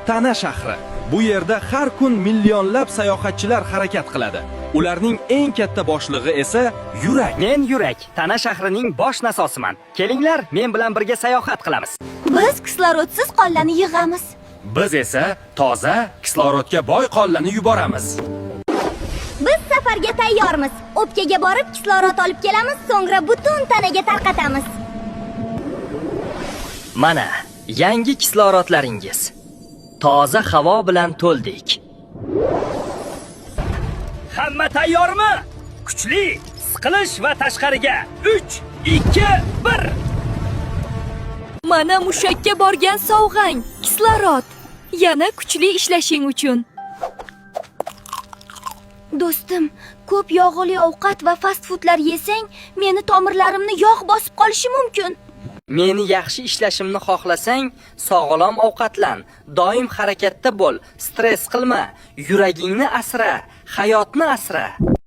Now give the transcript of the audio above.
Tana shahri. Bu yerda har kun millionlab sayohatchilar harakat qiladi. Ularning eng katta boshlig'i esa yurak. Men Yurak, Tana shahrining bosh nasosiman. Kelinglar, men bilan birga sayohat qilamiz. Biz kislorodsiz qonlarni yig'amiz. Biz esa toza, kislorodga boy qonlarni yuboramiz. Biz safarga tayyormiz. O'pkaga borib kislorod olib kelamiz, so'ngra butun tanaga tarqatamiz. Mana, yangi kislorodlaringiz. Toza havo bilan to'ldik. Hamma tayyormi? Kuchli, siqilish va tashqariga. 3, 2, 1. Mana mushakka borgan sovg'ang, kislorod. Yana kuchli ishlashing uchun. Do'stim, ko'p yog'li ovqat va fast foodlar yesang, meni tomirlarimni yog' bosib qolishi mumkin. Meni yaxshi ishlashimni xohlasang, sog'lom ovqatlan, doim harakatda bo'l, stress qilma, yuragingni asra, hayotni asra.